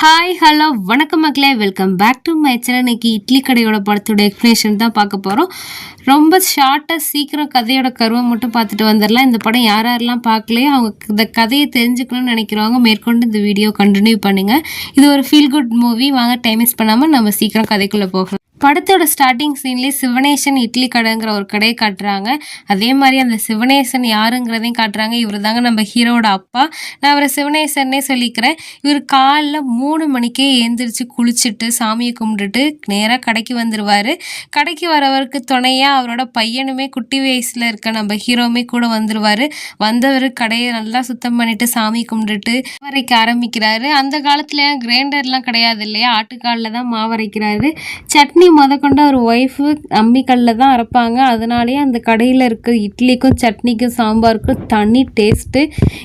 Hi hello வணக்கம் மக்களே, welcome back to my channel. இன்னைக்கு இட்லி கடையோட படத்தோட எக்ஸ்பிளேஷன் தான் பார்க்க போகிறோம். ரொம்ப ஷார்ட்டாக சீக்கிரம் கதையோட கருவை மட்டும் பார்த்துட்டு வந்துடலாம். இந்த படம் யார் யாரெல்லாம் பார்க்கலையோ அவங்க இந்த கதையை தெரிஞ்சுக்கணும்னு நினைக்கிறவங்க மேற்கொண்டு இந்த வீடியோ கண்டினியூ பண்ணுங்கள். இது ஒரு ஃபீல் குட் மூவி. வாங்க டைம் வேஸ்ட் பண்ணாமல் நம்ம சீக்கிரம் கதைக்குள்ளே போகலாம். படத்தோட ஸ்டார்டிங் சீன்லேயே சிவனேசன் இட்லி கடைங்கிற ஒரு கடையை காட்டுறாங்க. அதே மாதிரி அந்த சிவனேசன் யாருங்கிறதையும் காட்டுறாங்க. இவர் தாங்க நம்ம ஹீரோட அப்பா. நான் அவரை சிவனேசன்னே சொல்லிக்கிறேன். இவர் காலைல 3 மணிக்கே எழுந்திரிச்சு குளிச்சுட்டு சாமியை கும்பிட்டுட்டு நேராக கடைக்கு வந்துடுவார். கடைக்கு வரவருக்கு துணையாக அவரோட பையனுமே குட்டி வயசில் இருக்க நம்ம ஹீரோவுமே கூட வந்துடுவார். வந்தவர் கடையை நல்லா சுத்தம் பண்ணிட்டு சாமி கும்பிட்டுட்டு மாவரைக்க ஆரம்பிக்கிறாரு. அந்த காலத்துல கிரைண்டர்லாம் கிடையாது இல்லையா, ஆட்டுக்காலில் தான் மாவரைக்கிறாரு. சட்னி கொண்ட ஒரு ஒய்ஃபு அம்மிக்கல்ல தான் அரைப்பாங்க. அதனாலேயே அந்த கடையில் இருக்க இட்லிக்கும் சட்னிக்கும் சாம்பாருக்கும் தனி டேஸ்ட்டு.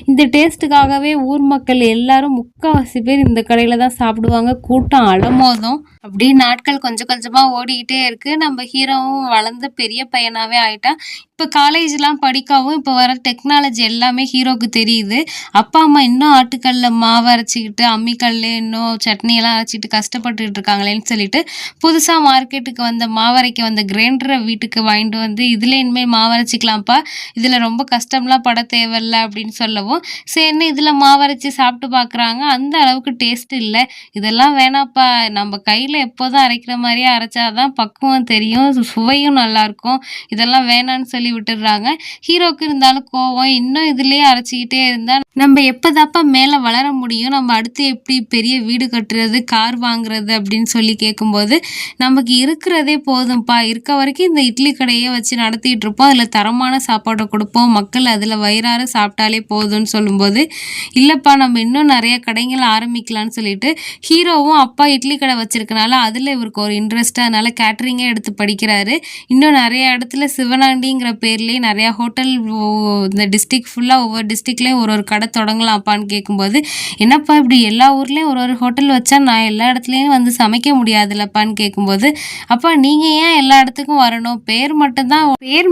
இந்த டேஸ்ட்டுக்காகவே ஊர் மக்கள் எல்லாரும் முக்கால்வாசி பேர் இந்த கடையில் தான் சாப்பிடுவாங்க. கூட்டம் அலமோதும். அப்படியே நாட்கள் கொஞ்சம் கொஞ்சமாக ஓடிக்கிட்டே இருக்குது. நம்ம ஹீரோவும் வளர்ந்து பெரிய பையனாகவே ஆகிட்டான். இப்போ காலேஜ்லாம் படிக்கவும் இப்போ வர டெக்னாலஜி எல்லாமே ஹீரோவுக்கு தெரியுது. அப்பா அம்மா இன்னும் ஆட்டுக்கல்ல மாவு அரைச்சிக்கிட்டு அம்மிக்கல்ல இன்னும் சட்னியெல்லாம் அரைச்சிட்டு கஷ்டப்பட்டுக்கிட்டு இருக்காங்களேன்னு சொல்லிட்டு புதுசாக மார்க்கெட்டுக்கு வந்த மாவரைக்க வந்த கிரைண்டரை வீட்டுக்கு வாங்கிட்டு வந்து இதில் இனிமேல் மாவரைச்சிக்கலாம்ப்பா, இதில் ரொம்ப கஷ்டம்லாம் பட தேவையில்ல அப்படின்னு சொல்லவும் சரின்னு இதில் மாவரைச்சி சாப்பிட்டு பார்க்குறாங்க. அந்த அளவுக்கு டேஸ்ட் இல்லை. இதெல்லாம் வேணாப்பா, நம்ம கையில் எப்போதும் அரைக்கிற மாதிரியே அரைச்சாதான் பக்குவம் தெரியும், சுவையும் நல்லாயிருக்கும், இதெல்லாம் வேணான்னு சொல்லி விட்டுடுறாங்க. ஹீரோக்கு இருந்தாலும் கோவம், இன்னும் இதுலேயே அரைச்சிக்கிட்டே இருந்தால் நம்ம எப்போதாப்பா மேலே வளர முடியும், நம்ம அடுத்து எப்படி பெரிய வீடு கட்டுறது கார் வாங்குறது அப்படின்னு சொல்லி கேட்கும்போது நமக்கு இருக்கிறதே போதும்ப்பா, இருக்க வரைக்கும் இந்த இட்லி கடையை வச்சு நடத்திட்டு இருப்போம், அதில் தரமான சாப்பாடை கொடுப்போம், மக்கள் அதில் வயிறார சாப்பிட்டாலே போதும்னு சொல்லும்போது இல்லைப்பா நம்ம இன்னும் நிறைய கடைகள் ஆரம்பிக்கலான்னு சொல்லிட்டு ஹீரோவும் அப்பா இட்லி கடை வச்சிருக்கனால அதில் இவருக்கு ஒரு இன்ட்ரெஸ்ட், அதனால கேட்டரிங்கே எடுத்து படிக்கிறாரு. இன்னும் நிறைய இடத்துல சிவனாண்டிங்கிற பேர்லேயே நிறையா ஹோட்டல் இந்த டிஸ்ட்ரிக்ட் ஃபுல்லாக ஒவ்வொரு டிஸ்ட்ரிக்ட்லேயும் ஒரு கடை தொடங்கலாம் அப்பான்னு கேட்கும்போது என்னப்பா இப்படி எல்லா ஊர்லேயும் ஒரு ஹோட்டல் வச்சா நான் எல்லா இடத்துலையும் வந்து சமைக்க முடியாதுல்லப்பான்னு கேட்கும்போது அப்பா நீங்கள் ஏன் எல்லா இடத்துக்கும் வரணும், பேர்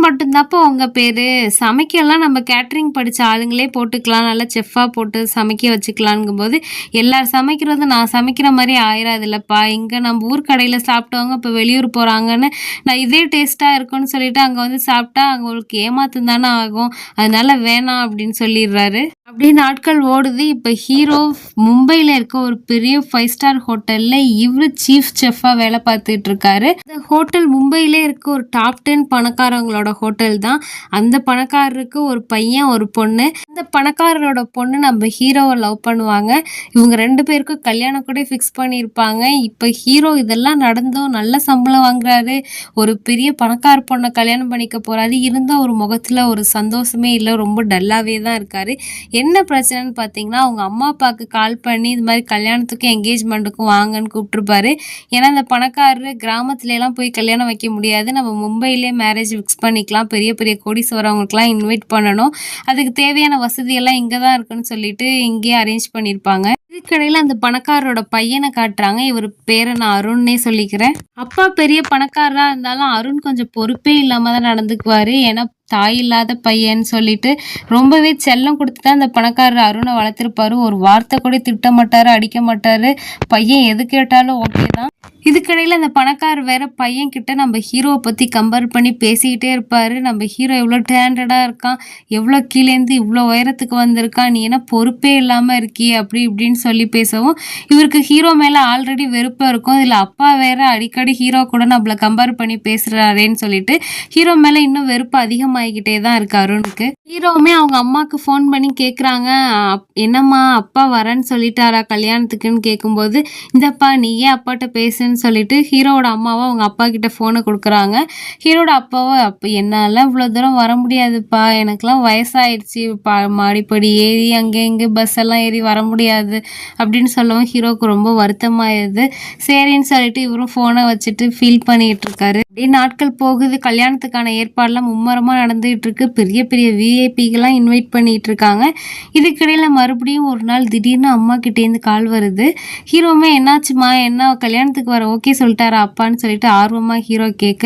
மட்டும்தான்ப்பா உங்கள் பேர், சமைக்கலாம் நம்ம கேட்ரிங் படித்த ஆளுங்களே போட்டுக்கலாம், நல்லா செஃப்பாக போட்டு சமைக்க வச்சுக்கலாங்கும்போது எல்லாரும் சமைக்கிறது நான் சமைக்கிற மாதிரி ஆயிராது இல்லைப்பா, இங்கே நம்ம ஊர் கடையில் சாப்பிட்டவங்க இப்போ வெளியூர் போகிறாங்கன்னு நான் இதே டேஸ்ட்டாக இருக்குன்னு சொல்லிட்டு அங்கே வந்து சாப்பிட்டா அவங்களுக்கு ஏமாத்தம் தானே ஆகும், அதனால வேணாம் அப்படின்னு சொல்லிடுறாரு. அப்படியே நாட்கள் ஓடுது. இப்போ ஹீரோ மும்பையில் இருக்க ஒரு பெரிய 5 ஸ்டார் ஹோட்டலில் இவர் சீஃப் செஃப்பாக வேலை பார்த்துட்டு இருக்காரு. இந்த ஹோட்டல் மும்பையிலே இருக்க ஒரு டாப் 10 பணக்காரங்களோட ஹோட்டல் தான். அந்த பணக்காரருக்கு ஒரு பையன் ஒரு பொண்ணு. அந்த பணக்காரரோட பொண்ணு நம்ம ஹீரோவை லவ் பண்ணுவாங்க. இவங்க 2 பேருக்கும் கல்யாணம் கூட ஃபிக்ஸ் பண்ணியிருப்பாங்க. இப்போ ஹீரோ இதெல்லாம் நடந்தும் நல்ல சம்பளம் வாங்குறாரு, ஒரு பெரிய பணக்கார பொண்ணை கல்யாணம் பண்ணிக்க போறாரு. இருந்தால் ஒரு முகத்தில் ஒரு சந்தோஷமே இல்லை, ரொம்ப டல்லாகவே தான் இருக்காரு. என்ன பிரச்சனைன்னு பார்த்தீங்கன்னா அவங்க அம்மா அப்பாவுக்கு கால் பண்ணி இது மாதிரி கல்யாணத்துக்கும் என்கேஜ்மெண்ட்டுக்கும் வாங்கன்னு கூப்பிட்டுருப்பாரு. ஏன்னா இந்த பணக்காரரு கிராமத்துலலாம் போய் கல்யாணம் வைக்க முடியாது, நம்ம மும்பையிலே மேரேஜ் ஃபிக்ஸ் பண்ணிக்கலாம், பெரிய பெரிய கோடீஸ்வரவங்களுக்குலாம் இன்வைட் பண்ணணும், அதுக்கு தேவையான வசதியெல்லாம் இங்கே தான் இருக்குன்னு சொல்லிட்டு இங்கேயே அரேஞ்ச் பண்ணியிருப்பாங்க. இதுக்கடையில் அந்த பணக்காரரோட பையனை காட்டுறாங்க. இவர் பேரை நான் அருண்னே சொல்லிக்கிறேன். அப்பா பெரிய பணக்காரராக இருந்தாலும் அருண் கொஞ்சம் பொறுப்பே இல்லாமல் தான் நடந்துக்குவார். ஏன்னா தாய் இல்லாத பையன்னு சொல்லிட்டு ரொம்பவே செல்லம் கொடுத்து தான் அந்த பணக்காரர் அருணை வளர்த்துருப்பாரு. ஒரு வார்த்தை கூட திட்ட மாட்டார், அடிக்க மாட்டார், பையன் எது கேட்டாலும் ஓகே தான். இதுக்கடையில் அந்த பணக்காரர் வேற பையன் கிட்ட நம்ம ஹீரோவை பற்றி கம்பேர் பண்ணி பேசிக்கிட்டே இருப்பார். நம்ம ஹீரோ எவ்வளோ டேலண்டடாக இருக்கான், எவ்வளோ கீழேருந்து இவ்வளோ உயரத்துக்கு வந்திருக்கான், நீ என்ன பொறுப்பே இல்லாமல் இருக்கியே அப்படி இப்படின்னு சொல்லி பேசவும் இவருக்கு ஹீரோ மேலே ஆல்ரெடி வெறுப்பாக இருக்கும். இதில் அப்பா வேற அடிக்கடி ஹீரோ கூட நம்மளை கம்பேர் பண்ணி பேசுகிறாரேன்னு சொல்லிட்டு ஹீரோ மேலே இன்னும் வெறுப்பு அதிகமாகிக்கிட்டே தான் இருக்கு அருணுக்கு. ஹீரோவுமே அவங்க அம்மாவுக்கு ஃபோன் பண்ணி கேட்குறாங்க, என்னம்மா அப்பா வரேன்னு சொல்லிட்டாரா கல்யாணத்துக்குன்னு கேட்கும்போது இந்தப்பா நீயே அப்பாட்ட பேசுன்னு சொல்லிட்டு ஹீரோவோட அம்மாவை அவங்க அப்பா கிட்ட ஃபோனை கொடுக்குறாங்க. ஹீரோட அப்பாவை அப்போ என்னால் இவ்வளோ தூரம் வர முடியாதுப்பா, எனக்குலாம் வயசாயிடுச்சு, மாடிப்படி ஏறி அங்கே இங்கே பஸ் எல்லாம் ஏறி வர முடியாது அப்படின்னு சொல்லவும் ஹீரோவுக்கு ரொம்ப வருத்தமாயிருது. சரின்னு சொல்லிட்டு இவரும் ஃபோனை வச்சுட்டு ஃபீல் பண்ணிகிட்டு இருக்காரு. அப்படியே நாட்கள் போகுது. கல்யாணத்துக்கான ஏற்பாடெல்லாம் மும்மரமாக நடந்துகிட்டு இருக்கு. பெரிய பெரிய விஐபிக்கெல்லாம் இன்வைட் பண்ணிகிட்டு இருக்காங்க. இதுக்கிடையில் மறுபடியும் ஒரு நாள் திடீர்னு அம்மா கிட்டேருந்து கால் வருது. ஹீரோவுமே என்னாச்சுமா, என்ன கல்யாணத்துக்கு வர அவர் ஓகே சொல்லிட்டாரா அப்பான்னு சொல்லிட்டு ஆர்வமாக ஹீரோ கேட்க,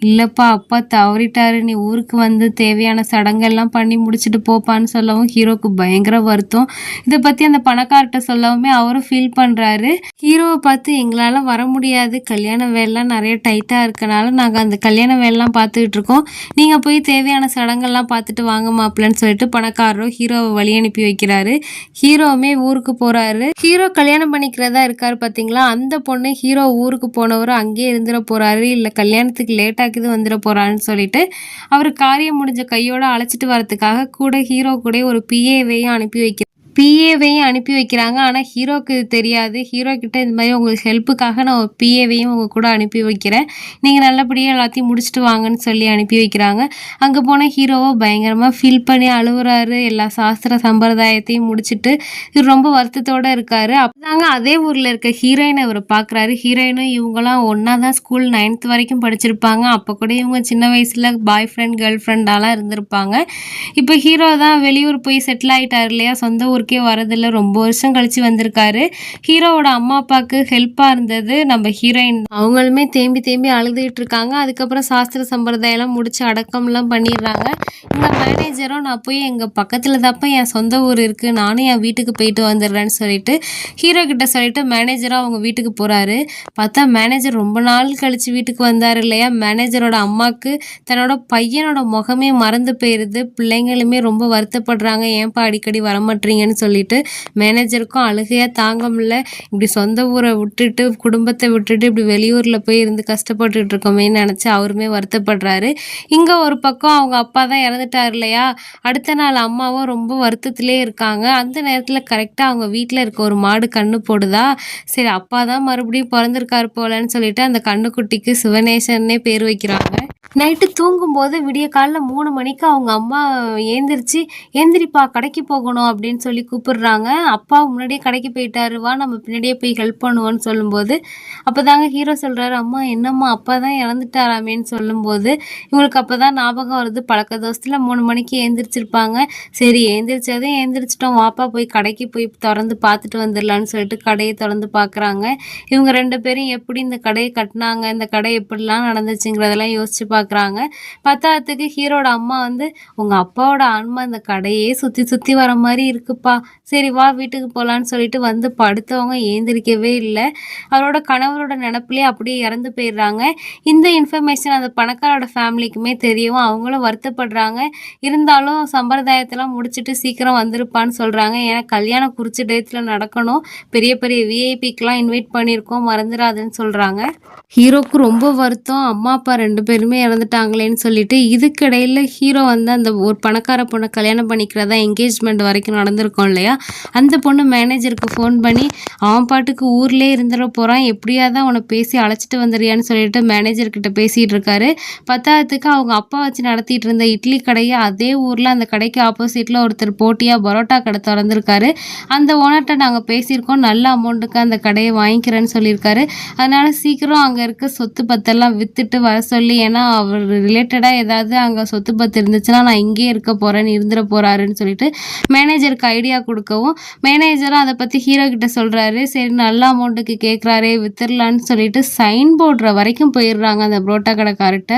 இல்லைப்பா அப்பா தவறிட்டாரு, நீ ஊருக்கு வந்து தேவையான சடங்கெல்லாம் பண்ணி முடிச்சுட்டு போப்பான்னு சொல்லவும் ஹீரோக்கு பயங்கர வருத்தம். இதை பற்றி அந்த பணக்கார்ட்ட சொல்லவுமே அவரும் ஃபீல் பண்ணுறாரு. ஹீரோவை பார்த்து எங்களால் வர முடியாது, கல்யாண வேலைலாம் நிறைய டைட்டாக இருக்கனால நாங்கள் அந்த கல்யாண வேலைலாம் பார்த்துக்கிட்டு இருக்கோம், நீங்கள் போய் தேவையான சடங்கெல்லாம் பார்த்துட்டு வாங்க மாப்பிள்ளன்னு சொல்லிட்டு பணக்காரரும் ஹீரோவை வழி அனுப்பி வைக்கிறாரு. ஹீரோவுமே ஊருக்கு போகிறாரு. ஹீரோ கல்யாணம் பண்ணிக்கிறதா இருக்காரு பார்த்தீங்களா, அந்த பொண்ணு ஹீரோ ஊருக்கு போனவரும் அங்கேயே இருந்துட போகிறாரு, இல்லை கல்யாணத்துக்கு லேட்டாக்குது வந்துட போகிறான்னு சொல்லிட்டு அவர் காரியம் முடிஞ்ச கையோடு அழைச்சிட்டு வரதுக்காக கூட ஹீரோ கூட ஒரு பிஏவையும் அனுப்பி வைக்கிறாங்க. ஆனால் ஹீரோக்கு இது தெரியாது. ஹீரோ கிட்ட இந்த மாதிரி உங்களுக்கு ஹெல்ப்புக்காக நான் ஒரு பிஏவையும் உங்கள் கூட அனுப்பி வைக்கிறேன், நீங்கள் நல்லபடியாக எல்லாத்தையும் முடிச்சுட்டு வாங்கன்னு சொல்லி அனுப்பி வைக்கிறாங்க. அங்கே போன ஹீரோவை பயங்கரமாக ஃபீல் பண்ணி அழுகுறாரு. எல்லா சாஸ்திர சம்பிரதாயத்தையும் முடிச்சுட்டு இவர் ரொம்ப வருத்தத்தோடு இருக்கார். அப்போதாங்க அதே ஊரில் இருக்க ஹீரோயினை இவர் பார்க்குறாரு. ஹீரோயினும் இவங்களாம் ஒன்றா தான் ஸ்கூல் 9th வரைக்கும் படிச்சிருப்பாங்க. அப்போ கூட இவங்க சின்ன வயசில் பாய் ஃப்ரெண்ட் கேர்ள் ஃப்ரெண்டாலாம் இருந்திருப்பாங்க. இப்போ ஹீரோ தான் வெளியூர் போய் செட்டில் ஆகிட்டார் இல்லையா, சொந்த ஊருக்கே வரதில்லை, ரொம்ப வருஷம் கழிச்சு வந்திருக்காரு. ஹீரோவோட அம்மா அப்பாவுக்கு ஹெல்ப்பாக இருந்தது நம்ம ஹீரோயின், அவங்களுமே தேம்பி அழுதுகிட்டு இருக்காங்க. அதுக்கப்புறம் சாஸ்திர சம்பிரதாயம்லாம் முடிச்சு அடக்கம்லாம் பண்ணிடுறாங்க. இந்த மேனேஜரும் நான் போய் எங்கள் பக்கத்தில் தாப்பா என் சொந்த ஊர் இருக்குது, நானும் என் வீட்டுக்கு போயிட்டு வந்துடுறேன்னு சொல்லிட்டு ஹீரோ கிட்ட சொல்லிட்டு மேனேஜராக அவங்க வீட்டுக்கு போகிறாரு. பார்த்தா மேனேஜர் ரொம்ப நாள் கழிச்சு வீட்டுக்கு வந்தார் இல்லையா, மேனேஜரோட அம்மாவுக்கு தன்னோட பையனோட முகமே மறந்து போயிடுது. பிள்ளைங்களுமே ரொம்ப வருத்தப்படுறாங்க, ஏன்பா அடிக்கடி வரமாட்டீங்கன்னு சொல்லிட்டு. மேனேஜருக்கும் அழுகையாக தாங்க முடியல, இப்படி சொந்த ஊரை விட்டுட்டு குடும்பத்தை விட்டுட்டு இப்படி வெளியூரில் போய் இருந்து கஷ்டப்பட்டுட்டு இருக்கோமேன்னு நினச்சி அவருமே வருத்தப்படுறாரு. இங்கே ஒரு பக்கம் அவங்க அப்பா தான் இறந்துட்டார் இல்லையா, அடுத்த நாள் அம்மாவும் ரொம்ப வருத்தத்திலே இருக்காங்க. அந்த நேரத்தில் கரெக்டாக அவங்க வீட்டில் இருக்க ஒரு மாடு கண்ணு போடுதா, சரி அப்பா தான் மறுபடியும் பிறந்திருக்காரு போலன்னு சொல்லிட்டு அந்த கண்ணுக்குட்டிக்கு சிவனேசன்னே பேர் வைக்கிறாங்க. நைட்டு தூங்கும்போது விடிய காலைல 3 மணிக்கு அவங்க அம்மா ஏந்திரிப்பா கடைக்கு போகணும் அப்படின்னு சொல்லி கூப்பிடுறாங்க. அப்பா முன்னாடியே கடைக்கு போயிட்டாரு, வா நம்ம பின்னாடியே போய் ஹெல்ப் பண்ணுவோன்னு சொல்லும்போது அப்போ தாங்க ஹீரோ சொல்கிறாரு, அம்மா என்னம்மா அப்பா தான் இறந்துட்டாராமேன்னு சொல்லும்போது இவங்களுக்கு அப்போ தான் ஞாபகம் வருது, பழக்க தோசத்தில் 3 மணிக்கு ஏந்திரிச்சிருப்பாங்க. சரி ஏந்திரிச்சிட்டோம், வாப்பா போய் கடைக்கு போய் திறந்து பார்த்துட்டு வந்துடலான்னு சொல்லிட்டு கடையை திறந்து பார்க்குறாங்க. இவங்க 2 பேரும் எப்படி இந்த கடையை கட்டினாங்க, இந்த கடை எப்படிலாம் நடந்துச்சுங்கிறதெல்லாம் யோசிச்சு பார்க்குறாங்க. பத்தாவதுக்கு ஹீரோட அம்மா வந்து, உங்கள் அப்பாவோட ஆன்மா இந்த கடையே சுற்றி வர மாதிரி இருக்குப்பா, சரி வா வீட்டுக்கு போகலான்னு சொல்லிட்டு வந்து படுத்தவங்க ஏந்திரிக்கவே இல்லை. அவரோட கணவரோட நினப்பிலே அப்படியே இறந்து போயிடுறாங்க. இந்த இன்ஃபர்மேஷன் அந்த பணக்காரோட ஃபேமிலிக்குமே தெரியும். அவங்களும் வருத்தப்படுறாங்க. இருந்தாலும் சம்பிரதாயத்தெல்லாம் முடிச்சுட்டு சீக்கிரம் வந்திருப்பான்னு சொல்கிறாங்க. ஏன்னா கல்யாணம் குறிச்ச டேட்டில் நடக்கணும், பெரிய பெரிய விஐபிக்கெலாம் இன்வைட் பண்ணியிருக்கோம், மறந்துடாதுன்னு சொல்கிறாங்க. ஹீரோக்கு ரொம்ப வருத்தம், அம்மா அப்பா 2 பேருமே இறந்துட்டாங்களேன்னு சொல்லிட்டு. இதுக்கிடையில் ஹீரோ வந்து அந்த ஒரு பணக்கார பொண்ணை கல்யாணம் பண்ணிக்கிறதா என்கேஜ்மெண்ட் வரைக்கும் நடந்திருக்கோம் இல்லையா, அந்த பொண்ணு மேனேஜருக்கு ஃபோன் பண்ணி அவன் பாட்டுக்கு ஊர்லேயே இருந்துட போகிறான், எப்படியாவது அவனை பேசி அழைச்சிட்டு வந்துடுறியான்னு சொல்லிட்டு மேனேஜர்கிட்ட பேசிகிட்டு இருக்காரு. பத்தாவதுக்கு அவங்க அப்பா வச்சு நடத்திட்டு இருந்த இட்லி கடையை அதே ஊரில் அந்த கடைக்கு ஆப்போசிட்டில் ஒருத்தர் போட்டியாக பரோட்டா கடை திறந்துருக்காரு. அந்த ஓனர்கிட்ட நாங்கள் பேசியிருக்கோம், நல்ல அமௌண்ட்டுக்கு அந்த கடையை வாங்கிக்கிறேன்னு சொல்லியிருக்காரு. அதனால் சீக்கிரம் அங்கே இருக்க சொத்து பத்தெல்லாம் விற்றுட்டு வர சொல்லி, ஏன்னா அவர் ரிலேட்டடாக ஏதாவது அங்கே சொத்து பத்து இருந்துச்சுன்னா நான் இங்கேயே இருக்க போகிறேன்னு இருந்துட போகிறாருன்னு சொல்லிட்டு மேனேஜருக்கு ஐடியா கொடுக்கவும் மேனேஜரும் அதை பற்றி ஹீரோ கிட்ட சொல்கிறாரு. சரி நல்ல அமௌண்ட்டுக்கு கேட்குறாரே வித்துடலான்னு சொல்லிட்டு சைன் போடுற வரைக்கும் போயிடுறாங்க அந்த புரோட்டா கடைக்கார்ட்ட.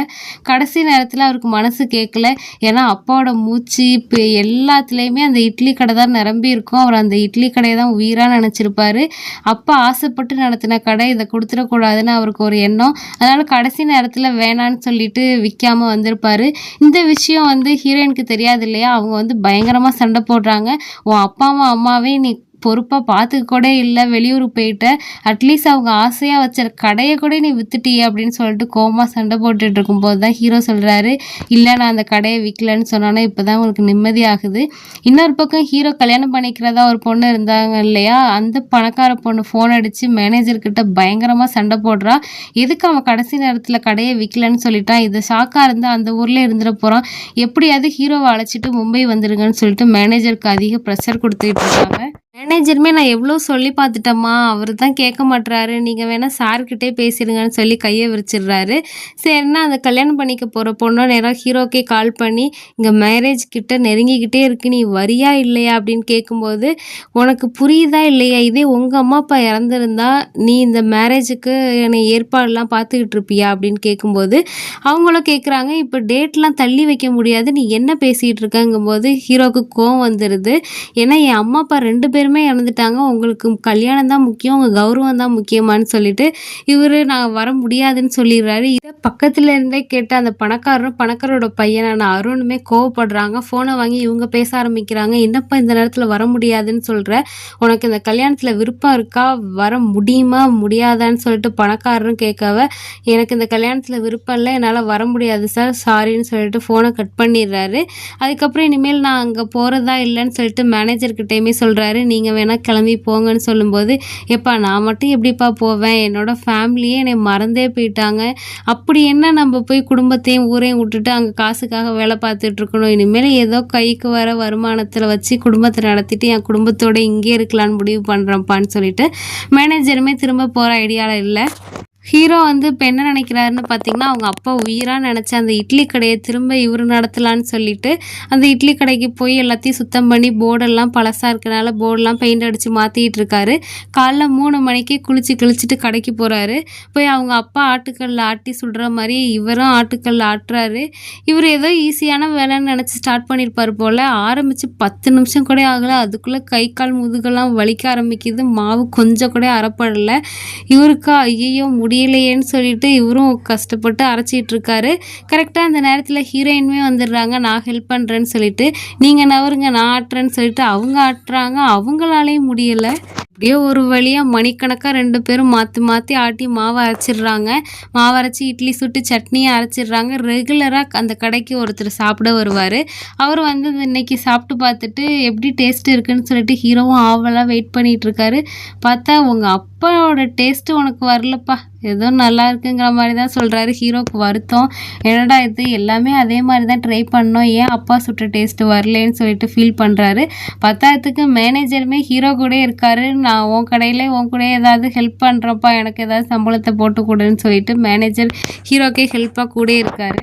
கடைசி நேரத்தில் அவருக்கு மனசு கேட்கல, ஏன்னா அப்பாவோட மூச்சு இப்போ எல்லாத்துலேயுமே அந்த இட்லி கடை தான் நிரம்பி இருக்கும். அவர் அந்த இட்லி கடையை தான் உயிராக நினச்சிருப்பாரு. அப்பா ஆசைப்பட்டு நடத்தின கடை, இதை கொடுத்துடக்கூடாதுன்னு அவருக்கு ஒரு எண்ணம். அதனால் கடைசி நேரத்தில் வேணான்னு சொல்லிட்டு விற்காமல் வந்திருப்பார். இந்த விஷயம் வந்து ஹீரோயினுக்கு தெரியாது இல்லையா, அவங்க வந்து பயங்கரமாக சண்டை போடுறாங்க. உன் அப்பாவும் அம்மாவே நீ பொறுப்பாக பார்த்துக்க கூட இல்லை, வெளியூருக்கு போயிட்ட, அட்லீஸ்ட் அவங்க ஆசையாக வச்ச கடையை கூட நீ வித்துட்டியே அப்படின்னு சொல்லிட்டு கோமா சண்டை போட்டுட்டு இருக்கும்போது தான் ஹீரோ சொல்கிறாரு, இல்லை நான் அந்த கடையை விற்கலன்னு சொன்னோன்னே இப்போ தான் உங்களுக்கு நிம்மதியாகுது. இன்னொரு பக்கம் ஹீரோ கல்யாணம் பண்ணிக்கிறதா ஒரு பொண்ணு இருந்தாங்க இல்லையா, அந்த பணக்கார பொண்ணு ஃபோன் அடித்து மேனேஜர்கிட்ட பயங்கரமாக சண்டை போடுறா. எதுக்கு அவன் கடைசி நேரத்தில் கடையை விற்கலன்னு சொல்லிட்டான், இது ஷாக்காக இருந்தால் அந்த ஊரில் இருந்துட போகிறான், எப்படியாவது ஹீரோவை அழைச்சிட்டு மும்பை வந்துடுங்கன்னு சொல்லிட்டு மேனேஜருக்கு அதிக ப்ரெஷர் கொடுத்துக்கிட்டு இருக்காங்க. மேனேஜருமே நான் எவ்வளோ சொல்லி பார்த்துட்டேம்மா, அவரு தான் கேட்க மாட்றாரு. நீங்க வேணா சார்கிட்டயே பேசிடுங்கன்னு சொல்லி கைய விரிச்சிடுறாரு. சரின்னு அந்த கல்யாணம் பண்ணிக்க போற பொண்ணு நேரா ஹீரோக்கே கால் பண்ணி, "இங்க மேரேஜ் கிட்ட நெருங்கிக்கிட்டே இருக்கு. நீ வரியா இல்லையா?" அப்படின்னு கேட்கும்போது, "உனக்கு புரியுதா இல்லையா? இதே உங்க அம்மா, அப்பா இறந்திருந்தா, நீ இந்த மேரேஜுக்கு என்னை ஏற்பாடுலாம் பார்த்துக்கிட்டு இருப்பியா?" அப்படின்னு கேட்கும்போது, அவங்களும் கேட்குறாங்க, "இப்ப டேட்லாம் தள்ளி வைக்க முடியாது. நீ என்ன பேசிட்டு இருக்கங்கும்போது" ஹீரோவுக்கு கோவம் வந்துருது. ஏன்னா என் அம்மா அப்பா 2 பேருமே இறந்துட்டாங்க. உங்களுக்கு கல்யாணம் தான் முக்கியம். உங்க கௌரவம் தான் முக்கியமான்னு சொல்லிட்டு, இவரு நான் வர முடியாதுன்னு சொல்லிடுறாரு. இத பக்கத்துல இருந்தே கேட்ட அந்த பணக்காரரும், பணக்காரரோட பையனான அருணுமே கோவப்படுறாங்க. ஃபோன வாங்கி இவங்க பேச ஆரம்பிக்கிறாங்க. "என்னப்பா இந்த நேரத்துல வர முடியாதுன்னு சொல்ற? உனக்கு இந்த கல்யாணத்துல விருப்பம் இருக்கா? வர முடியுமா? முடியாதான்னு?" சொல்லிட்டு பணக்காரரும் கேட்கவ, "எனக்கு இந்த கல்யாணத்துல விருப்பம் இல்ல. என்னால வர முடியாது சார். சாரின்னு" சொல்லிட்டு ஃபோன கட் பண்ணிடுறாரு. அதுக்கப்புறம் இனிமேல் நான் அங்க போறதா இல்லன்னு சொல்லிட்டு மேனேஜர்கிட்டயுமே சொல்றாரு. "நீங்க வேணா கிளம்பி போங்கன்னு" சொல்லும்போது, "எப்பா நான் மட்டும் எப்படிப்பா போவேன்? என்னோட ஃபேமிலியே என்னைய மறந்தே போயிட்டாங்க. அப்படி என்ன நம்ம போய் குடும்பத்தையும், ஊரையும் விட்டுட்டு அங்க காசுக்காக வேலை பார்த்துட்டு இருக்கணும். இனிமேல் ஏதோ கைக்கு வர வருமானத்துல வச்சு குடும்பத்த நடத்திட்டு என் குடும்பத்தோட இங்கேயே இருக்கலான்னு முடிவு பண்றேன்ப்பான்னு" சொல்லிட்டு மேனேஜருமே திரும்ப போற ஐடியால இல்ல. ஹீரோ வந்து இப்ப என்ன நினைக்கிறாருன்னு பார்த்தீங்கன்னா, அவங்க அப்பா உயிரா நெனச்ச அந்த இட்லி கடைய திரும்ப இவரு நடத்தலான்னு சொல்லிட்டு, அந்த இட்லி கடைக்கு போய் எல்லாத்தையும் சுத்தம் பண்ணி போர்டெல்லாம் பழசா இருக்கனால போர்ட்லாம் பெயிண்ட் அடிச்சு மாத்திட்டு இருக்காரு. காலைல 3 மணிக்கே குளிச்சு கிழிச்சிட்டு கடைக்கு போறாரு. போய் அவங்க அப்பா ஆட்டுக்கல்ல ஆட்டி சுடுற மாரி இவரும் ஆட்டுக்கல்ல ஆட்டுறாரு. இவரு ஏதோ ஈஸியான வேலைன்னு நெனச்சு ஸ்டார்ட் பண்ணியிருப்பாரு போல. ஆரம்பிச்சு 10 நிமிஷம் கூட ஆகல. அதுக்குள்ள கை, கால், முதுகெல்லாம் வலிக்க ஆரம்பிக்குது. மாவு கொஞ்சம் கூட அரைப்படல. இவருக்கா ஐயையோ! முடியலையேன்னு சொல்லிட்டு இவரும் கஷ்டப்பட்டு அரைச்சிட்டு இருக்காரு. கரெக்ட்டா அந்த நேரத்துல ஹீரோயினுமே வந்துடுறாங்க. நான் ஹெல்ப் பண்றேன்னு சொல்லிட்டு, "நீங்க நவருங்க நான் ஆட்டுறேன்னு" சொல்லிட்டு அவங்க ஆட்டுறாங்க. அவங்களாலயும் முடியல. எப்படியோ ஒரு வழியா மணிக்கணக்கா 2 பேரும் மாத்தி மாத்தி ஆட்டி மாவு அரைச்சிடுறாங்க. மாவு அரைச்சு இட்லி சுட்டு சட்னியும் அரைச்சிடுறாங்க. ரெகுலரா அந்த கடைக்கு ஒருத்தர் சாப்பிட வருவாரு. அவரு வந்து இன்னைக்கு சாப்பிட்டு பார்த்துட்டு எப்படி டேஸ்ட் இருக்குன்னு சொல்லிட்டு ஹீரோவும் ஆவலா வெயிட் பண்ணிட்டு இருக்காரு. பார்த்தா, "உங்க அப்பாவோட டேஸ்ட்டு உனக்கு வரலப்பா. ஏதோ நல்லா இருக்குங்கிற மாரி தான்" சொல்றாரு. ஹீரோவுக்கு வருத்தம். என்னடா இது எல்லாமே அதே மாரி தான் ட்ரை பண்ணோம். ஏன் அப்பா சுட்ட டேஸ்ட்டு வரலேன்னு சொல்லிட்டு ஃபீல் பண்றாரு. பத்தாததுக்கு மேனேஜருமே ஹீரோ கூடயே இருக்காரு. "நான் உன் கடையில உன் கூடயே ஏதாவது ஹெல்ப் பண்றேன்ப்பா. எனக்கு ஏதாவது சம்பளத்த போட்டு குடுன்னு" சொல்லிட்டு மேனேஜர் ஹீரோக்கே ஹெல்ப்பா கூடயே இருக்காரு.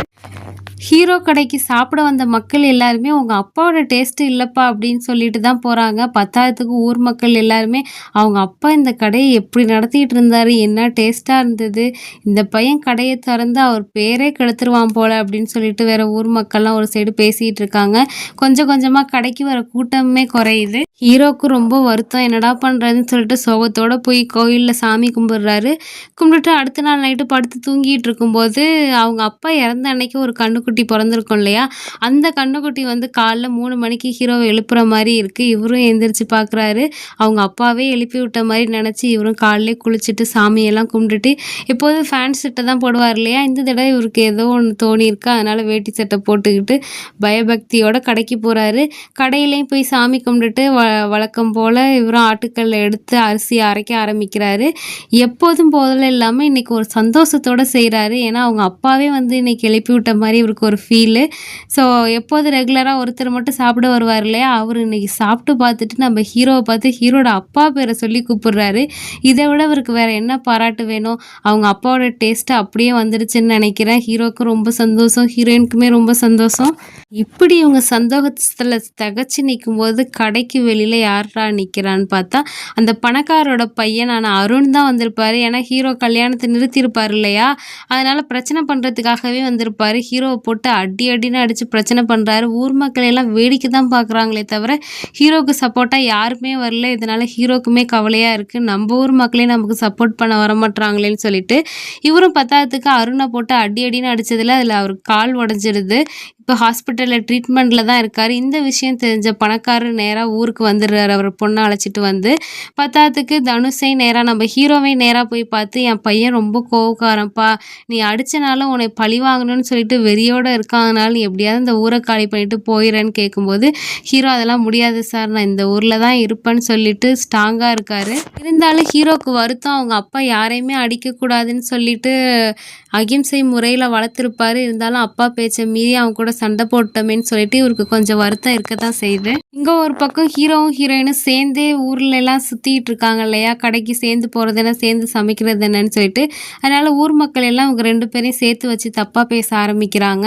ஹீரோ கடைக்கு சாப்பிட வந்த மக்கள் எல்லாருமே, "உங்க அப்பாவோட டேஸ்ட்டு இல்லப்பா" அப்படின்னு சொல்லிட்டு தான் போறாங்க. பத்தாததுக்கு ஊர் மக்கள் எல்லாருமே, "அவங்க அப்பா இந்த கடைய எப்படி நடத்திட்டு இருந்தாரு? என்ன டேஸ்ட்டா இருந்தது? இந்த பையன் கடைய தொறந்து அவர் பேரே கெடுத்துருவான் போல" அப்படின்னு சொல்லிட்டு வேற ஊர் மக்கள்லாம் ஒரு சைடு பேசிட்டு இருக்காங்க. கொஞ்சம் கொஞ்சமா கடைக்கு வர கூட்டமுமே குறையுது. ஹீரோவுக்கு ரொம்ப வருத்தம். என்னடா பண்றதுன்னு சொல்லிட்டு சோகத்தோட போய் கோயில்ல சாமி கும்பிடுறாரு. கும்பிட்டுட்டு அடுத்த நாள் நைட்டு படுத்து தூங்கிட்டு இருக்கும்போது, அவங்க அப்பா இறந்த அன்னைக்கு ஒரு கன்னுக்குட்டி பொறந்திருக்கும் இல்லையா? அந்த கன்னுக்குட்டி வந்து காலைல 3 மணிக்கு ஹீரோவ எழுப்புற மாரி இருக்கு. இவரும் எந்திரிச்சு பார்க்குறாரு. அவங்க அப்பாவே எழுப்பி விட்ட மாரி நெனச்சு, இவரும் காலைலயே குளிச்சுட்டு சாமியெல்லாம் கும்பிட்டுட்டு, எப்போதும் ஃபேண்ட் சட்டை தான் போடுவார் இல்லையா? இந்த தடவ இவருக்கு ஏதோ ஒண்ணு தோணியிருக்கு. அதனால வேட்டி சட்டை போட்டுக்கிட்டு பயபக்தியோட கடைக்கு போறாரு. கடையிலயும் போய் சாமி கும்பிட்டுட்டு வழக்கம் போல இவரும் ஆட்டுக்கல்ல எடுத்து அரிசி அரைக்க ஆரம்பிக்கிறாரு. எப்போதும் போல இல்லாம இன்னைக்கு ஒரு சந்தோஷத்தோட செய்றாரு. ஏன்னா, அவங்க அப்பாவே வந்து இன்னைக்கு எழுப்பி விட்ட மாரி இவருக்கு ஒரு ஃபீலு. ஸோ, எப்போதும் ரெகுலரா ஒருத்தர் மட்டும் சாப்பிட வருவார் இல்லையா? அவரு இன்னைக்கு சாப்பிட்டு பார்த்துட்டு நம்ம ஹீரோவ பார்த்து ஹீரோட அப்பா பேர சொல்லி கூப்பிடுறாரு. இத விட இவருக்கு வேற என்ன பாராட்டு வேணும்? அவங்க அப்பாவோட டேஸ்ட்டு அப்படியே வந்துருச்சுன்னு நெனைக்கிறேன். ஹீரோவுக்கும் ரொம்ப சந்தோஷம். ஹீரோயினுக்குமே ரொம்ப சந்தோஷம். இப்படி இவங்க சந்தோஷத்துல திகச்சு நிக்கும்போது, கடைக்கு வெளியில யார்றா நிக்கிறான்னு பார்த்தா, அந்த பணக்காரரோட பையனான அருண் தான் வந்திருப்பாரு. ஏன்னா, ஹீரோ கல்யாணத்த நிறுத்தியிருப்பாரு இல்லையா? அதனால பிரச்சனை பண்றதுக்காகவே வந்திருப்பாரு. ஹீரோவ போட்டு அடி அடின்னு அடிச்சு பிரச்சனை பண்றாரு. ஊர் மக்கள் எல்லாம் வேடிக்கை தான் பார்க்குறாங்களே தவிர, ஹீரோவுக்கு சப்போர்ட்டா யாருமே வரல. இதனால ஹீரோக்குமே கவலையா இருக்கு. நம்ம ஊர் மக்களே நமக்கு சப்போர்ட் பண்ண வரமாட்றாங்களேன்னு சொல்லிட்டு, இவரும் பத்தாததுக்கு அருண போட்டு அடி அடின்னு அடிச்சதுல அதுல அவருக்கு கால் உடைஞ்சிருது. இப்போ ஹாஸ்பிட்டல்ல ட்ரீட்மெண்ட்ல தான் இருக்காரு. இந்த விஷயம் தெரிஞ்ச பணக்காரர் நேரா ஊருக்கு வந்துடுறாரு. அவர் பொண்ண அழைச்சிட்டு வந்து. பத்தாததுக்கு தனுஷையும் நேரா நம்ம ஹீரோவையும் நேரா போய் பார்த்து, "என் பையன் ரொம்ப கோவக்காரன்ப்பா. நீ அடிச்சனால உன்னை பழி வாங்கணும்னு சொல்லிட்டு வெறியோட இருக்கான். அதனால நீ எப்படியாவது இந்த ஊர காலி பண்ணிட்டு போயிறேன்னு" கேட்கும்போது, ஹீரோ "அதெல்லாம் முடியாது சார். நான் இந்த ஊர்ல தான் இருப்பேன்னு" சொல்லிட்டு ஸ்ட்ராங்கா இருக்காரு. இருந்தாலும் ஹீரோவுக்கு வருத்தம். அவங்க அப்பா யாரையுமே அடிக்கக்கூடாதுன்னு சொல்லிட்டு அகிம்சை முறையில வளர்த்துருப்பாரு. இருந்தாலும் அப்பா பேச்ச மீறி அவங்க கூட சண்டை போட்டோமேன்னு சொல்லிட்டு இவருக்கு கொஞ்சம் வருத்தம் இருக்க தான் செய்யுது. இங்கே ஒரு பக்கம் ஹீரோவும் ஹீரோயினும் சேர்ந்தே ஊர்ல எல்லாம் சுற்றிட்டு இருக்காங்க இல்லையா, கடைக்கு சேர்ந்து போகிறது என்ன சேர்ந்து சமைக்கிறது என்னன்னு சொல்லிட்டு. அதனால ஊர் மக்கள் எல்லாம் அவங்க 2 பேரையும் சேர்த்து வச்சு தப்பாக பேச ஆரம்பிக்கிறாங்க.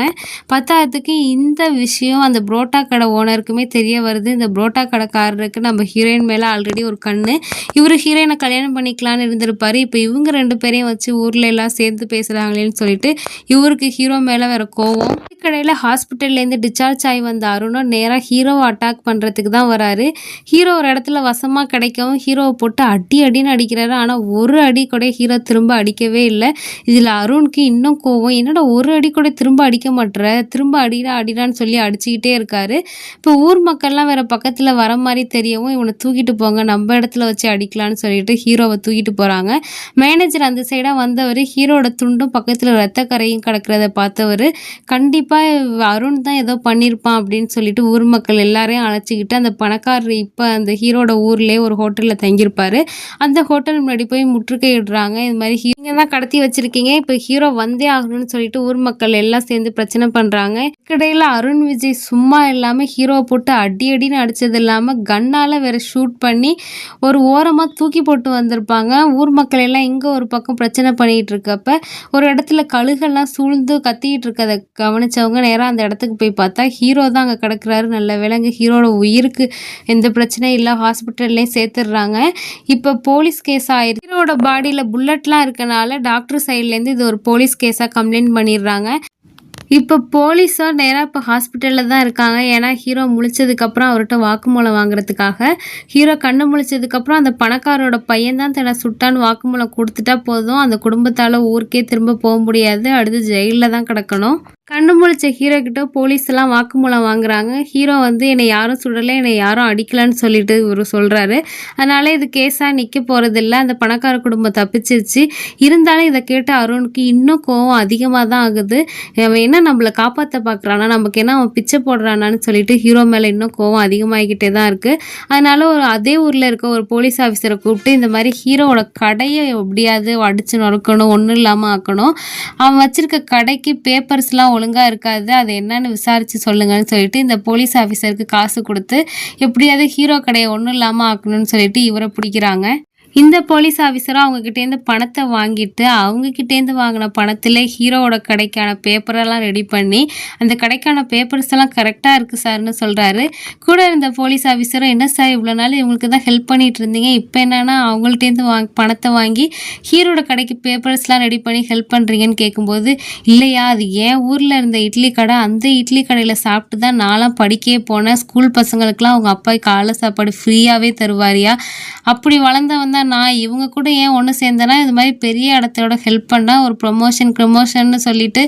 பத்தாததுக்கு இந்த விஷயம் அந்த புரோட்டா கடை ஓனருக்குமே தெரிய வருது. இந்த புரோட்டா கடைக்காரருக்கு நம்ம ஹீரோயின் மேலே ஆல்ரெடி ஒரு கண்ணு. இவர் ஹீரோயினை கல்யாணம் பண்ணிக்கலான்னு இருந்திருப்பாரு. இப்போ இவங்க 2 பேரையும் வச்சு ஊரில் எல்லாம் சேர்ந்து பேசுகிறாங்களேன்னு சொல்லிட்டு இவருக்கு ஹீரோ மேலே வேற கோவம். கடையில் ஹாஸ்பிட்டல்லேருந்து டிஸ்சார்ஜ் ஆகி வந்த அருணும் நேராக ஹீரோவை அட்டாக் பண்ணுறதுக்கு தான் வராரு. ஹீரோ ஒரு இடத்துல வசமாக கிடைக்கவும் ஹீரோவை போட்டு அடி அடின்னு அடிக்கிறாரு. ஆனால் ஒரு அடி கூட ஹீரோ திரும்ப அடிக்கவே இல்லை. இதில் அருணுக்கு இன்னும் கோவம், என்னடா ஒரு அடி கூட திரும்ப அடிக்க மாட்டுற, திரும்ப அடிடான்னு சொல்லி அடிச்சுக்கிட்டே இருக்காரு. இப்போ ஊர் மக்கள்லாம் வேற பக்கத்தில் வர மாதிரி தெரியவும் இவனை தூக்கிட்டு போங்க, நம்ம இடத்துல வச்சு அடிக்கலான்னு சொல்லிட்டு ஹீரோவை தூக்கிட்டு போகிறாங்க. மேனேஜர் அந்த சைடாக வந்தவர் ஹீரோட துண்டும் பக்கத்தில் ரத்த கரையும் கிடக்கிறத பார்த்தவர் கண்டிப்பாக அருண் தான் ஏதோ பண்ணியிருப்பான் அப்படின்னு சொல்லிட்டு ஊர் மக்கள் எல்லாரையும் அழைச்சிக்கிட்டு அந்த பணக்காரர் இப்போ அந்த ஹீரோட ஊர்லேயே ஒரு ஹோட்டலில் தங்கியிருப்பாரு. அந்த ஹோட்டல் முன்னாடி போய் முற்றுகையிடுறாங்க. இது மாதிரி நீங்கள் தான் கடத்தி வச்சிருக்கீங்க, இப்போ ஹீரோ வந்தே ஆகணும்னு சொல்லிட்டு ஊர் மக்கள் எல்லாம் சேர்ந்து பிரச்சனை பண்ணுறாங்க. இடையில அருண் விஜய் சும்மா இல்லாமல் ஹீரோவை போட்டு அடி அடின்னு அடித்தது இல்லாமல் கண்ணால் வேற ஷூட் பண்ணி ஒரு ஓரமாக தூக்கி போட்டு வந்திருப்பாங்க. ஊர் மக்கள் எல்லாம் இங்கே ஒரு பக்கம் பிரச்சனை பண்ணிகிட்டு இருக்கப்ப ஒரு இடத்துல கழுகெல்லாம் சூழ்ந்து கத்திக்கிட்டு இருக்கதை கவனிச்சவங்க நேராக அந்த இடத்துக்கு போய் பார்த்தா ஹீரோ தான் அங்கே கிடக்குறாரு. நல்ல விலங்கு ஹீரோட உயிருக்கு எந்த பிரச்சனையும் இல்லை, ஹாஸ்பிட்டல்லையும் சேர்த்துடுறாங்க. இப்போ போலீஸ் கேஸ் ஆயிருக்கு. ஹீரோட பாடியில் புல்லட்லாம் இருக்கனால டாக்டர் சைட்லேருந்து இது ஒரு போலீஸ் கேஸாக கம்ப்ளைண்ட் பண்ணிடுறாங்க. இப்போ போலீஸும் நேராக இப்போ ஹாஸ்பிட்டலில் தான் இருக்காங்க. ஏன்னா ஹீரோ முழிச்சதுக்கப்புறம் அவர்கிட்ட வாக்குமூலம் வாங்குறதுக்காக. ஹீரோ கண்ணு முழிச்சதுக்கப்புறம் அந்த பணக்காரோட பையன் தான் தன்னை சுட்டான்னு வாக்குமூலம் கொடுத்துட்டா போதும், அந்த குடும்பத்தால் ஊருக்கே திரும்ப போக முடியாது, அடுத்து ஜெயிலில் தான் கிடக்கணும். கண்ணு முழிச்ச ஹீரோ கிட்ட போலீஸ் எல்லாம் வாக்குமூலம் வாங்குறாங்க. ஹீரோ வந்து என்னை யாரும் சுடலை, என்னை யாரும் அடிக்கலன்னு சொல்லிட்டு இவர் சொல்கிறாரு. அதனால இது கேஸாக நிற்க போகிறதில்ல, அந்த பணக்கார குடும்பம் தப்பிச்சிருச்சு. இருந்தாலும் இதை கேட்ட அருணுக்கு இன்னும் கோவம் அதிகமாக தான் ஆகுது. அவன் என்ன நம்மளை காப்பாற்ற பார்க்குறானா, நமக்கு என்ன அவன் பிச்சை போடுறானான்னு சொல்லிட்டு ஹீரோ மேலே இன்னும் கோவம் அதிகமாகிக்கிட்டே தான் இருக்குது. அதனால அதே ஊரில் இருக்க ஒரு போலீஸ் ஆஃபீஸரை கூப்பிட்டு இந்த மாதிரி ஹீரோவோட கடையை எப்படியாவது அடித்து நொறுக்கணும், ஒன்றும் இல்லாமல் ஆக்கணும், அவன் வச்சிருக்க கடைக்கு பேப்பர்ஸ்லாம் ஒழுங்காக இருக்காது, அது என்னன்னு விசாரித்து சொல்லுங்கன்னு சொல்லிட்டு இந்த போலீஸ் ஆஃபீஸருக்கு காசு கொடுத்து எப்படியாவது ஹீரோ கடையை ஒன்றும் இல்லாமல் ஆக்கணும்னு சொல்லிட்டு இவரை பிடிக்கிறாங்க. இந்த போலீஸ் ஆஃபீஸரும் அவங்கக்கிட்டேருந்து பணத்தை வாங்கிட்டு அவங்கக்கிட்டேருந்து வாங்கின பணத்தில் ஹீரோவோட கடைக்கான பேப்பரெல்லாம் ரெடி பண்ணி அந்த கடைக்கான பேப்பர்ஸ் எல்லாம் கரெக்டாக இருக்குது சார்னு சொல்கிறாரு. கூட இருந்த போலீஸ் ஆஃபீஸரும் என்ன சார் இவ்வளோ நாள் இவங்களுக்கு தான் ஹெல்ப் பண்ணிகிட்டு இருந்தீங்க, இப்போ என்னன்னா அவங்கள்ட்டேருந்து பணத்தை வாங்கி ஹீரோட கடைக்கு பேப்பர்ஸ்லாம் ரெடி பண்ணி ஹெல்ப் பண்ணுறீங்கன்னு கேட்கும்போது, இல்லையா அது ஏன் ஊரில் இருந்த இட்லி கடை, அந்த இட்லி கடையில் சாப்பிட்டு தான் நான்லாம் படிக்கவே போனேன், ஸ்கூல் பசங்களுக்குலாம் அவங்க அப்பா காலை சாப்பாடு ஃப்ரீயாகவே தருவாரியா, அப்படி வளர்ந்தவன் தான் நான், இவங்க கூட ஏன் ஒன்று சேர்ந்தேன்னா இது மாதிரி பெரிய இடத்தோட ஹெல்ப் பண்ணால் ஒரு ப்ரொமோஷன்னு சொல்லிட்டு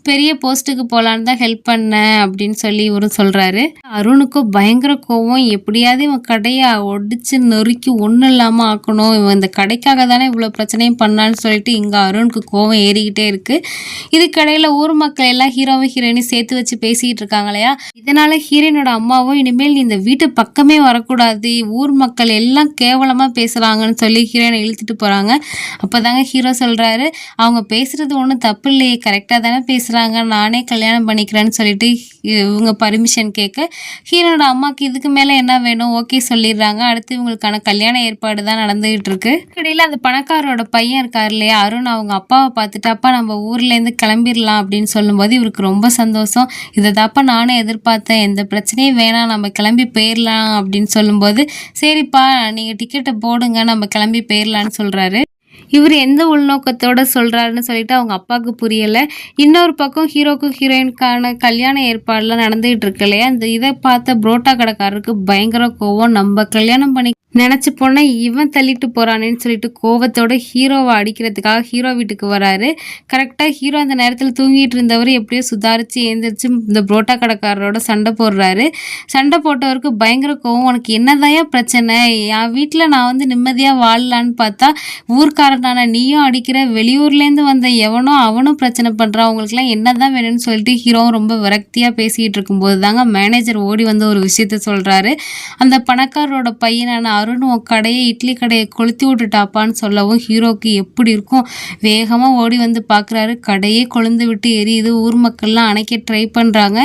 பெரிய போஸ்ட்டுக்கு போகலான்னு தான் ஹெல்ப் பண்ணேன் அப்படின்னு சொல்லி இவரும் சொல்கிறாரு. அருணுக்கும் பயங்கர கோவம், எப்படியாவது இவன் கடையை ஒடிச்சு நொறுக்கி ஒன்றும் இல்லாமல் ஆக்கணும், இவன் இந்த கடைக்காக தானே இவ்வளோ பிரச்சனையும் பண்ணான்னு சொல்லிட்டு இங்கே அருணுக்கு கோவம் ஏறிக்கிட்டே இருக்குது. இதுக்கடையில் ஊர் மக்கள் எல்லாம் ஹீரோவும் ஹீரோயினையும் சேர்த்து வச்சு பேசிக்கிட்டு இருக்காங்க இல்லையா, இதனால் ஹீரோயினோட அம்மாவும் இனிமேல் நீ இந்த வீட்டு பக்கமே வரக்கூடாது, ஊர் மக்கள் எல்லாம் கேவலமாக பேசுகிறாங்கன்னு சொல்லி ஹீரோயினை இழுத்துட்டு போகிறாங்க. அப்போ தாங்க ஹீரோ சொல்கிறாரு, அவங்க பேசுகிறது ஒன்றும் தப்பு இல்லையே, கரெக்டாக தானே பேசுகிறாங்க, நானே கல்யாணம் பண்ணிக்கிறேன்னு சொல்லிட்டு இவங்க பர்மிஷன் கேட்க ஹீரோனோட அம்மாவுக்கு இதுக்கு மேலே என்ன வேணும் ஓகே சொல்லிடுறாங்க. அடுத்து இவங்களுக்கான கல்யாண ஏற்பாடு தான் நடந்துகிட்டு இருக்கு. இடையில அந்த பணக்காரோட பையன் இருக்கார் இல்லையா அருண், அவங்க அப்பாவை பார்த்துட்டு அப்பா நம்ம ஊர்லேருந்து கிளம்பிடலாம் அப்படின்னு சொல்லும்போது இவருக்கு ரொம்ப சந்தோஷம். இதை தாப்பா நானும் எதிர்பார்த்தேன், எந்த பிரச்சனையும் வேணாம் நம்ம கிளம்பி போயிடலாம் அப்படின்னு சொல்லும்போது, சரிப்பா நீங்கள் டிக்கெட்டை போடுங்க நம்ம கிளம்பி போயிடலான்னு சொல்கிறாரு. இவர் எந்த உள்நோக்கத்தோட சொல்கிறாருன்னு சொல்லிட்டு அவங்க அப்பாவுக்கு புரியலை. இன்னொரு பக்கம் ஹீரோக்கும் ஹீரோயினுக்கான கல்யாண ஏற்பாடுலாம் நடந்துகிட்டு இருக்கு இல்லையா, இந்த இதை பார்த்த புரோட்டா கடைக்காரருக்கு பயங்கர கோவம், நம்ம கல்யாணம் பண்ணி நினச்சி போனால் இவன் தள்ளிட்டு போகிறானேன்னு சொல்லிட்டு கோவத்தோட ஹீரோவை அடிக்கிறதுக்காக ஹீரோ வீட்டுக்கு வராரு. கரெக்டாக ஹீரோ அந்த நேரத்தில் தூங்கிட்டு இருந்தவர் எப்படியோ சுதாரித்து எழுந்திரிச்சு இந்த புரோட்டா கடைக்காரரோட சண்டை போடுறாரு. சண்டை போட்டவருக்கு பயங்கர கோவம், உனக்கு என்னதான் பிரச்சனை, என் வீட்டில் நான் வந்து நிம்மதியாக வாழலான்னு பார்த்தா ஊர்க்காரங்க காரனான நீயும் அடிக்கிற, வெளியூர்லேருந்து வந்த எவனோ அவனும் பிரச்சனை பண்ணுறான், அவங்களுக்குலாம் என்ன தான் வேணும்னு சொல்லிட்டு ஹீரோவும் ரொம்ப விரக்தியாக பேசிக்கிட்டு இருக்கும்போது தாங்க மேனேஜர் ஓடி வந்து ஒரு விஷயத்த சொல்கிறாரு. அந்த பணக்காரரோட பையனான அருண் உன் கடையை இட்லி கடையை கொளுத்தி விட்டுட்டாப்பான்னு சொல்லவும் ஹீரோவுக்கு எப்படி இருக்கும். வேகமாக ஓடி வந்து பார்க்குறாரு. கடையே கொழுந்து விட்டு எரியுது. ஊர் மக்கள்லாம் அணைக்க ட்ரை பண்ணுறாங்க.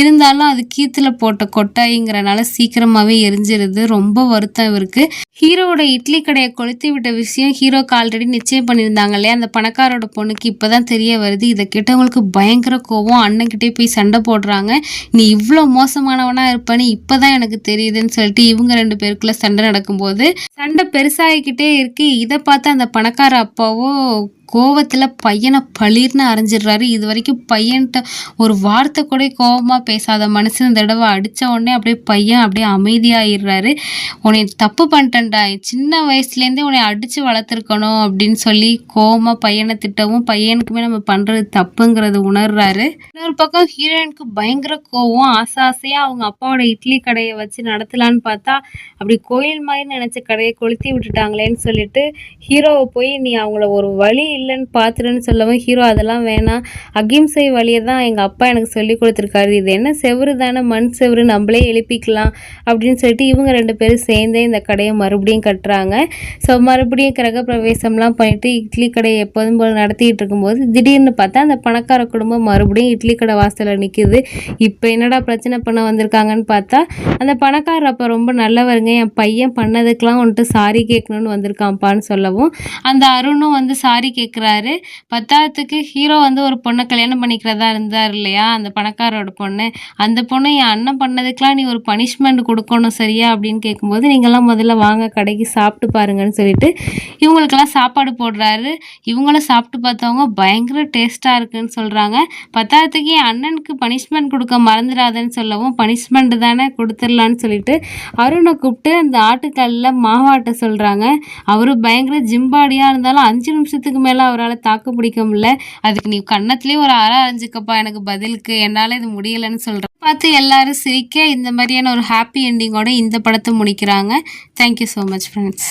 இருந்தாலும் அது கீத்தில் போட்ட கொட்டாய்ங்கிறனால சீக்கிரமாகவே எரிஞ்சிருது. ரொம்ப வருத்தம் இவருக்கு. ஹீரோவோட இட்லி கடையை கொளுத்தி விட்ட விஷயம் ஹீரோக்கு ஆல்ரெடி நிச்சயம் பண்ணியிருந்தாங்க இல்லையா, அந்த பணக்காரோட பொண்ணுக்கு இப்போதான் தெரிய வருது. இதை கேட்டவங்களுக்கு பயங்கர கோவம். அண்ணன்கிட்டே போய் சண்டை போடுறாங்க. நீ இவ்வளோ மோசமானவனா இருப்பேன்னு இப்போதான் எனக்கு தெரியுதுன்னு சொல்லிட்டு இவங்க 2 பேருக்குள்ள சண்டை நடக்கும்போது சண்டை பெருசாகிக்கிட்டே இருக்கு. இதை பார்த்து அந்த பணக்கார அப்பாவோ கோவத்தில் பையனை பளிர்னு அரைஞ்சிடுறாரு. இது வரைக்கும் பையன்கிட்ட ஒரு வார்த்தை கூட கோவமாக பேசாத மனுஷன் இந்த தடவை அடித்த உடனே அப்படியே பையன் அப்படியே அமைதியாகிடுறாரு. உன்னை தப்பு பண்ணிட்டேன்டா, சின்ன வயசுலேருந்தே உன்னை அடித்து வளர்த்துருக்கணும் அப்படின்னு சொல்லி கோவமாக பையனை திட்டவும் பையனுக்குமே நம்ம பண்ணுறது தப்புங்கிறது உணர்றாரு. இன்னொரு பக்கம் ஹீரோயினுக்கு பயங்கர கோவம். ஆசையாக அவங்க அப்பாவோட இட்லி கடையை வச்சு நடத்தலான்னு பார்த்தா அப்படி கோயில் மாதிரி நினச்ச கடையை கொளுத்தி விட்டுட்டாங்களேன்னு சொல்லிட்டு ஹீரோவை போய் நீ அவங்கள ஒரு வழி இல்லைன்னு பார்த்துருன்னு சொல்லவும் ஹீரோ அதெல்லாம் வேணாம், அகிம்சை வழியை தான் எங்கள் அப்பா எனக்கு சொல்லி கொடுத்துருக்காரு, இது என்ன செவரு தானே, மண் செவரு, நம்மளே எழுப்பிக்கலாம் அப்படின்னு சொல்லிட்டு இவங்க 2 பேரும் சேர்ந்தே இந்த கடையை மறுபடியும் கட்டுறாங்க. ஸோ மறுபடியும் கிரக பிரவேசம்லாம் பண்ணிட்டு இட்லி கடையை எப்போதும் போல் நடத்திட்டு இருக்கும்போது திடீர்னு பார்த்தா அந்த பணக்கார குடும்பம் மறுபடியும் இட்லி கடை வாசலில் நிற்குது. இப்போ என்னடா பிரச்சனை பண்ண வந்திருக்காங்கன்னு பார்த்தா அந்த பணக்காரர் அப்போ ரொம்ப நல்லவருங்க, என் பையன் பண்ணதுக்கெலாம் வந்துட்டு சாரி கேட்கணும்னு வந்திருக்கான்ப்பான்னு சொல்லவும் அந்த அருணும் வந்து சாரி கேட்குறாரு. பத்தாவதுக்கு ஹீரோ வந்து ஒரு பொண்ணை கல்யாணம் பண்ணிக்கிறதா இருந்தார் இல்லையா, அந்த பணக்காரோட பொண்ணு. அந்த பொண்ணு என் அண்ணன் பண்ணதுக்கெலாம் நீ ஒரு பனிஷ்மெண்ட் கொடுக்கணும் சரியா அப்படின்னு கேட்கும்போது நீங்கள்லாம் முதல்ல வாங்க கடைக்கு சாப்பிட்டு பாருங்கன்னு சொல்லிட்டு இவங்களுக்கெல்லாம் சாப்பாடு போடுறாரு. இவங்களும் சாப்பிட்டு பார்த்தவங்க பயங்கர டேஸ்ட்டாக இருக்குன்னு சொல்கிறாங்க. பத்தாவதுக்கு என் அண்ணனுக்கு பனிஷ்மெண்ட் கொடுக்க மறந்துடாதன்னு சொல்லவும் பனிஷ்மெண்ட் தானே கொடுத்துடலான்னு சொல்லிட்டு அருணை கூப்பிட்டு அந்த ஆட்டுக்கல்லில் மாவாட்ட சொல்கிறாங்க. அவரு பயங்கர ஜிம்பாடியாக இருந்தாலும் 5 நிமிஷத்துக்கு மேலே அவரால் தாக்கு பிடிக்க முடியல. அதுக்கு நீ கன்னத்துலேயே ஒரு அரை அரைஞ்சிக்கப்பா எனக்கு பதிலுக்கு, என்னால் இது முடியலைன்னு சொல்கிறேன். பார்த்து எல்லாரும் சிரிக்க இந்த மாதிரியான ஒரு ஹாப்பி எண்டிங்கோட இந்த படத்தை முடிக்கிறாங்க. Thank you so much friends.